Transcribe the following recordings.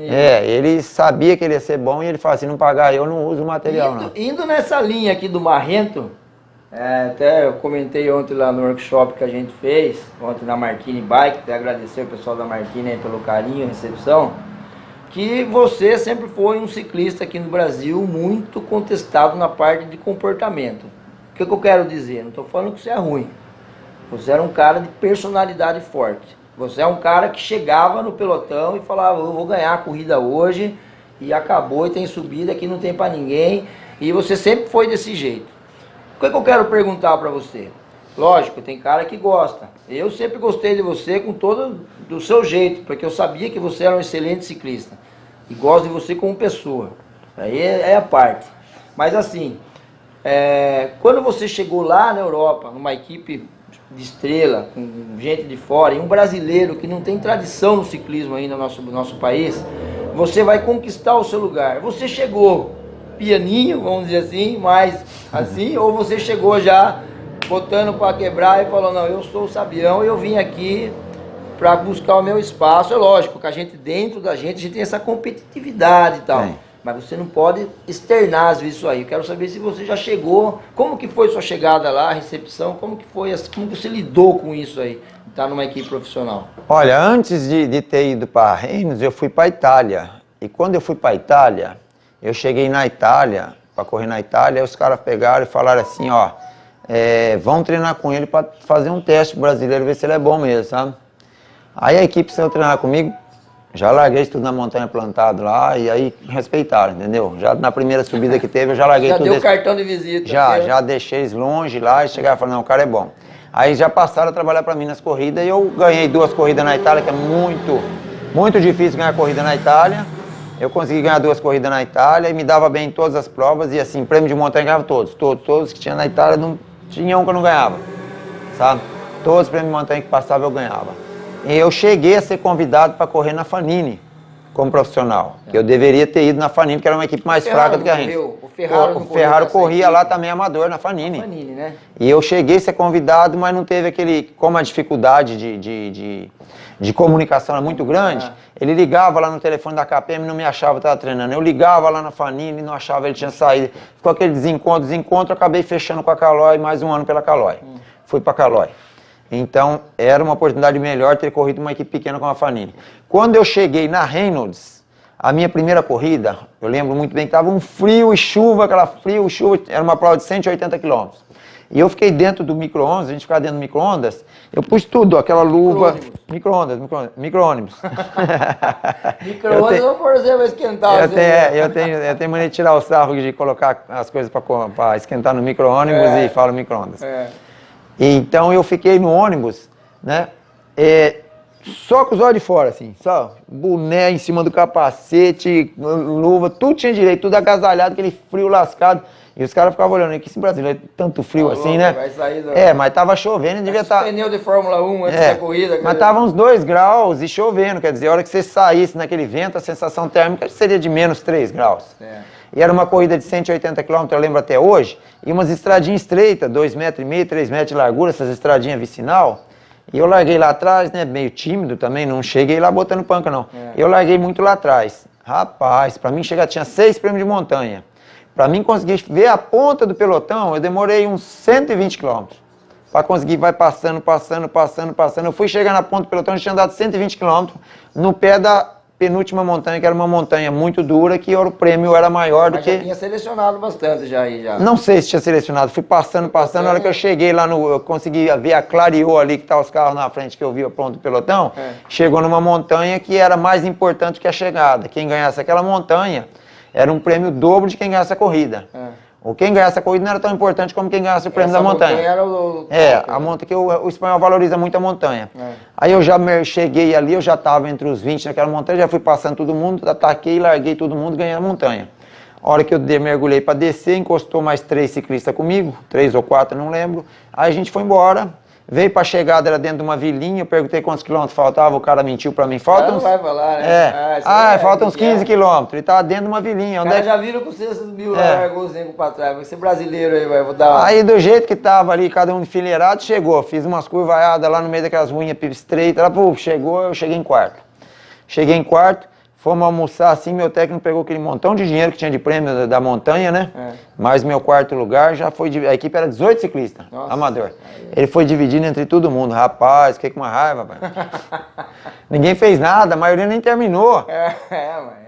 Ele sabia que ele ia ser bom e ele falou assim, não pagar eu não uso o material não. Indo nessa linha aqui do Marrento, até eu comentei ontem lá no workshop que a gente fez, ontem na Martini Bike, até agradecer o pessoal da Martini aí pelo carinho e recepção, que você sempre foi um ciclista aqui no Brasil muito contestado na parte de comportamento. O que eu quero dizer? Não estou falando que você é ruim. Você era um cara de personalidade forte. Você é um cara que chegava no pelotão e falava, eu vou ganhar a corrida hoje, e acabou, e tem subida, aqui não tem para ninguém, e você sempre foi desse jeito. O que eu quero perguntar para você? Lógico, tem cara que gosta. Eu sempre gostei de você com todo do seu jeito, porque eu sabia que você era um excelente ciclista. E gosto de você como pessoa. Aí é a parte. Mas assim, quando você chegou lá na Europa, numa equipe de estrela, com gente de fora, e um brasileiro que não tem tradição no ciclismo ainda no nosso país, você vai conquistar o seu lugar. Você chegou pianinho, vamos dizer assim, mas assim, ou você chegou já botando para quebrar e falou, não, eu sou o Sabião e eu vim aqui para buscar o meu espaço. É lógico que a gente, dentro da gente tem essa competitividade e tal. Mas você não pode externar às vezes isso aí. Eu quero saber se você já chegou, como que foi sua chegada lá, a recepção, como que você lidou com isso aí, estar numa equipe profissional? Olha, antes de ter ido para Reinos, eu fui para a Itália. E quando eu fui para a Itália, eu cheguei na Itália, para correr na Itália, aí os caras pegaram e falaram assim, ó, vão treinar com ele para fazer um teste brasileiro, ver se ele é bom mesmo, sabe? Aí a equipe saiu treinar comigo, já larguei tudo na montanha plantado lá e aí respeitaram, entendeu? Já na primeira subida que teve, eu já larguei tudo. Já deu cartão de visita. Já deixei eles longe lá e chegaram e falaram, não, o cara é bom. Aí já passaram a trabalhar para mim nas corridas e eu ganhei 2 corridas na Itália, que é muito difícil ganhar corrida na Itália. Eu consegui ganhar 2 corridas na Itália e me dava bem em todas as provas e assim, prêmio de montanha eu ganhava todos que tinha na Itália, não tinha um que eu não ganhava, sabe? Todos os prêmios de montanha que passava eu ganhava. E eu cheguei a ser convidado para correr na Fanini, como profissional. Que eu deveria ter ido na Fanini, que era uma equipe mais fraca do que a gente. O Ferraro corria lá também amador na Fanini. Né? E eu cheguei a ser convidado, mas não teve como a dificuldade de comunicação era muito grande, ele ligava lá no telefone da KPM e não me achava, estava treinando. Eu ligava lá na Fanini, não achava, ele tinha saído. Ficou aquele desencontro, acabei fechando com a Caloi, mais um ano pela Caloi. Fui para a Caloi. Então, era uma oportunidade melhor ter corrido uma equipe pequena como a Fanini. Quando eu cheguei na Reynolds, a minha primeira corrida, eu lembro muito bem que estava um frio e chuva, era uma prova de 180 quilômetros. E eu fiquei dentro do micro-ondas, a gente ficava dentro do micro-ondas, eu pus tudo, aquela luva... Micro-ônibus. Micro-ônibus eu vou por exemplo, esquentar. Eu tenho mania de tirar o sarro de colocar as coisas para esquentar no micro-ônibus e falo micro-ondas. Então eu fiquei no ônibus, né, só com os olhos de fora, assim, só boné em cima do capacete, luva, tudo tinha direito, tudo agasalhado, aquele frio lascado. E os caras ficavam olhando, que esse brasileiro é tanto frio assim, né? Vai sair mas tava chovendo, devia estar... Pneu de Fórmula 1 antes da corrida. Mas tava uns 2 graus e chovendo, quer dizer, a hora que você saísse naquele vento, a sensação térmica seria de menos 3 graus. E era uma corrida de 180 km, eu lembro até hoje, e umas estradinhas estreitas, 2,5 metros, 3 metros de largura, essas estradinhas vicinal. E eu larguei lá atrás, né, meio tímido também, não cheguei lá botando panca não. Eu larguei muito lá atrás. Rapaz, pra mim chegar, tinha 6 prêmios de montanha. Para mim conseguir ver a ponta do pelotão, eu demorei uns 120 quilômetros. Para conseguir, vai passando. Eu fui chegar na ponta do pelotão, eu tinha andado 120 quilômetros no pé da penúltima montanha, que era uma montanha muito dura, que o prêmio era maior do que... Mas já tinha selecionado bastante já aí, já. Não sei se tinha selecionado, fui passando. Na hora que eu cheguei lá, eu consegui ver a clareou ali, que tá os carros na frente, que eu vi a ponta do pelotão, chegou numa montanha que era mais importante que a chegada. Quem ganhasse aquela montanha... era um prêmio dobro de quem ganhasse a corrida. Ou quem ganhasse a corrida não era tão importante como quem ganhasse o prêmio da montanha. Era a montanha, que o espanhol valoriza muito a montanha. Aí eu já cheguei ali, eu já estava entre os 20 naquela montanha, já fui passando todo mundo, ataquei, larguei todo mundo, ganhei a montanha. A hora que eu mergulhei para descer, encostou mais 3 ciclistas comigo, 3 ou 4, não lembro. Aí a gente foi embora. Veio pra chegada, era dentro de uma vilinha, eu perguntei quantos quilômetros faltava, o cara mentiu pra mim. Faltam não vai falar, né? Faltam uns 15 quilômetros, ele tava dentro de uma vilinha. Os caras já viram que você subiu lá, largou os negros pra trás, vai ser brasileiro aí, vou dar uma... Aí do jeito que tava ali, cada um enfileirado, chegou, fiz umas curvaiadas lá no meio daquelas ruínas estreitas, ela, chegou, eu cheguei em quarto. Fomos almoçar assim, meu técnico pegou aquele montão de dinheiro que tinha de prêmio da montanha, né? Mas meu quarto lugar já foi, a equipe era 18 ciclistas, amador. Ele foi dividindo entre todo mundo. Rapaz, fiquei com uma raiva, rapaz. Ninguém fez nada, a maioria nem terminou.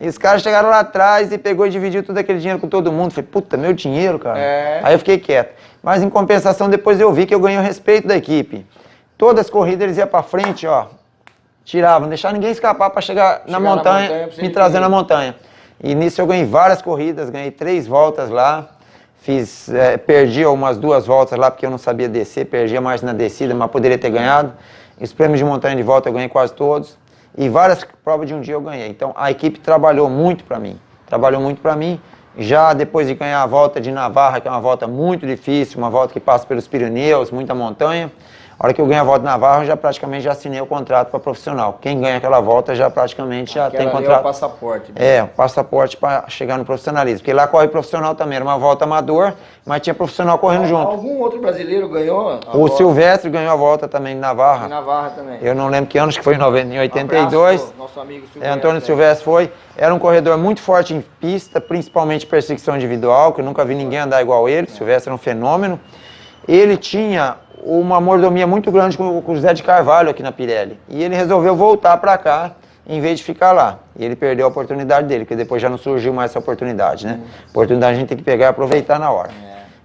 E os caras chegaram lá atrás e pegou e dividiu todo aquele dinheiro com todo mundo. Falei, puta, meu dinheiro, cara. Aí eu fiquei quieto. Mas em compensação, depois eu vi que eu ganhei o respeito da equipe. Todas as corridas eles iam pra frente, ó. Tiravam, não deixavam ninguém escapar para chegar na montanha me trazer na montanha. E nisso eu ganhei várias corridas, ganhei 3 voltas lá, perdi umas 2 voltas lá porque eu não sabia descer, perdi mais na descida, mas poderia ter ganhado. Os prêmios de montanha de volta eu ganhei quase todos e várias provas de um dia eu ganhei. Então a equipe trabalhou muito para mim, Já depois de ganhar a volta de Navarra, que é uma volta muito difícil, uma volta que passa pelos Pirineus, muita montanha. A hora que eu ganhei a volta de Navarra, eu já praticamente já assinei o contrato para profissional. Quem ganha aquela volta já praticamente já tem contrato. É o passaporte. Né? O passaporte para chegar no profissionalismo. Porque lá corre profissional também, era uma volta amador, mas tinha profissional correndo junto. Algum outro brasileiro ganhou? O Silvestre ganhou a volta também de Navarra. Em Navarra também. Eu não lembro que ano, acho que foi em 82. Nosso amigo Silvestre. Antônio Silvestre foi. Era um corredor muito forte em pista, principalmente perseguição individual, que eu nunca vi ninguém andar igual ele. Silvestre era um fenômeno. Ele tinha uma mordomia muito grande com o Zé de Carvalho aqui na Pirelli. E ele resolveu voltar para cá, em vez de ficar lá. E ele perdeu a oportunidade dele, porque depois já não surgiu mais essa oportunidade, né? Oportunidade a gente tem que pegar e aproveitar na hora.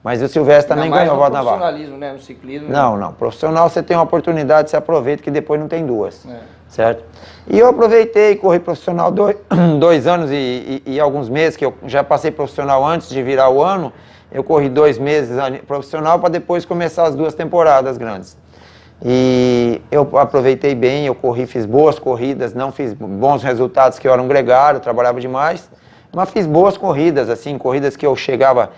Mas o Silvestre também ganhou a volta na Navarra. Profissionalismo, né? No ciclismo. Não. Profissional você tem uma oportunidade, você aproveita, que depois não tem duas. Certo? E eu aproveitei, corri profissional 2 anos e alguns meses, que eu já passei profissional antes de virar o ano. Eu corri 2 meses profissional para depois começar as 2 temporadas grandes. E eu aproveitei bem, eu fiz boas corridas, não fiz bons resultados que eu era um gregário, trabalhava demais, mas fiz boas corridas, assim, corridas que eu chegava,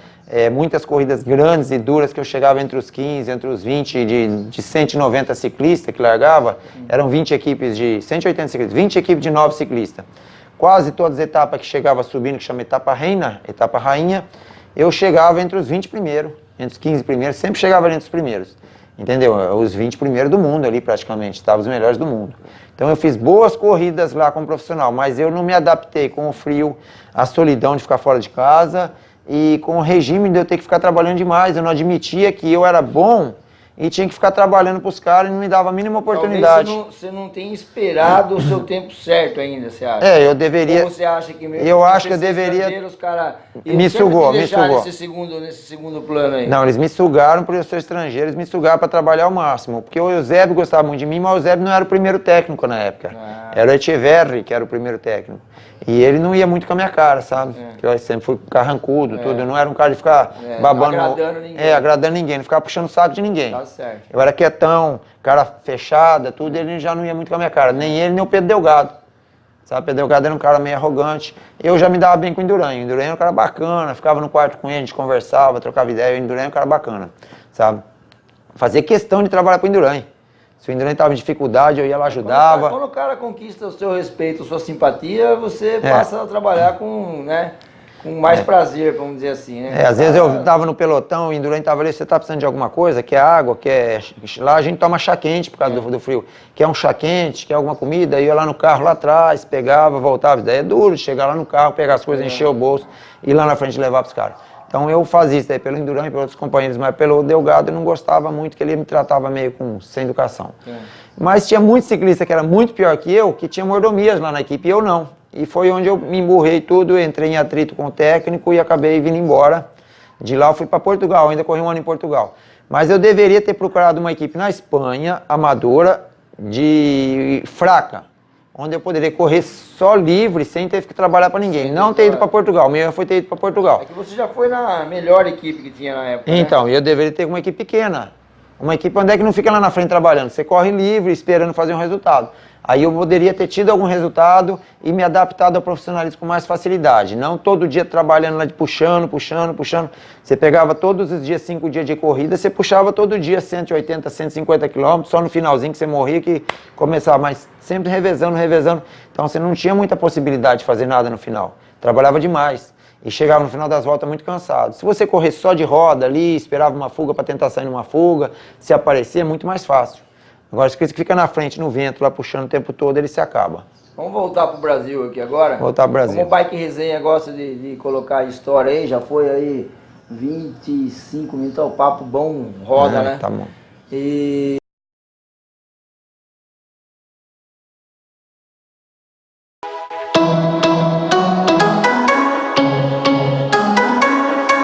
muitas corridas grandes e duras que eu chegava entre os 15, entre os 20 de 190 ciclistas que largava, eram 20 equipes de 180 ciclistas, 20 equipes de 9 ciclistas. Quase todas as etapas que chegava subindo, que chama etapa rainha, eu chegava entre os 20 primeiros, entre os 15 primeiros, sempre chegava ali entre os primeiros, entendeu? Os 20 primeiros do mundo ali praticamente, estavam os melhores do mundo. Então eu fiz boas corridas lá como profissional, mas eu não me adaptei com o frio, a solidão de ficar fora de casa e com o regime de eu ter que ficar trabalhando demais. Eu não admitia que eu era bom e tinha que ficar trabalhando para os caras e não me dava a mínima oportunidade. Talvez você não tenha esperado o seu tempo certo ainda, você acha? Eu deveria... Ou você acha que mesmo? Eu acho que eu deveria... Os cara, me sugou. Nesse segundo plano aí. Não, eles me sugaram por eu ser estrangeiro, eles me sugaram para trabalhar ao máximo. Porque o Eusébio gostava muito de mim, mas o Eusébio não era o primeiro técnico na época. Era o Echeverri que era o primeiro técnico. E ele não ia muito com a minha cara, sabe? Porque eu sempre fui carrancudo, tudo. Eu não era um cara de ficar babando... Agradando ninguém. Agradando ninguém, não ficava puxando o saco de ninguém. Tá certo. Eu era quietão, cara fechada, tudo, ele já não ia muito com a minha cara. Nem ele, nem o Pedro Delgado. Sabe, o Pedro Delgado era um cara meio arrogante. Eu já me dava bem com o Induranho. O Induranho era um cara bacana, ficava no quarto com ele, a gente conversava, trocava ideia. O Induranho era um cara bacana, sabe? Fazia questão de trabalhar com o Induranho. Se o Induranho estava em dificuldade, eu ia lá, ajudava. Quando o cara conquista o seu respeito, a sua simpatia, você passa a trabalhar com, né, com mais prazer, vamos dizer assim, né? Às vezes eu estava no pelotão, o Induranho estava ali, você está precisando de alguma coisa? Quer água? Quer... Lá a gente toma chá quente por causa do frio. Quer um chá quente? Quer alguma comida? Aí eu ia lá no carro, lá atrás, pegava, voltava. Daí é duro de chegar lá no carro, pegar as coisas, encher o bolso e ir lá na frente levar para os caras. Então eu fazia isso daí pelo Induranho e pelos outros companheiros, mas pelo Delgado eu não gostava muito, que ele me tratava meio sem educação. Mas tinha muitos ciclistas que era muito pior que eu, que tinha mordomias lá na equipe, e eu não. E foi onde eu me emburrei tudo, entrei em atrito com o técnico e acabei vindo embora. De lá eu fui para Portugal, ainda corri 1 ano em Portugal. Mas eu deveria ter procurado uma equipe na Espanha, amadora, fraca, onde eu poderia correr só livre, sem ter que trabalhar para ninguém. Não ter ido para Portugal, o meu foi ter ido para Portugal. É que você já foi na melhor equipe que tinha na época, então, eu deveria ter uma equipe pequena. Uma equipe onde é que não fica lá na frente trabalhando. Você corre livre, esperando fazer um resultado. Aí eu poderia ter tido algum resultado e me adaptado ao profissionalismo com mais facilidade. Não todo dia trabalhando lá de puxando. Você pegava todos os dias, 5 dias de corrida, você puxava todo dia 180, 150 quilômetros, só no finalzinho que você morria que começava, mas sempre revezando. Então você não tinha muita possibilidade de fazer nada no final. Trabalhava demais. E chegava no final das voltas muito cansado. Se você correr só de roda ali, esperava uma fuga para tentar sair numa fuga, se aparecer, é muito mais fácil. Agora, se você fica na frente, no vento, lá puxando o tempo todo, ele se acaba. Vamos voltar pro Brasil aqui agora. Voltar pro Brasil. Como o Bike Resenha gosta de colocar história aí, já foi aí 25 minutos, o papo bom roda, né? Tá bom. E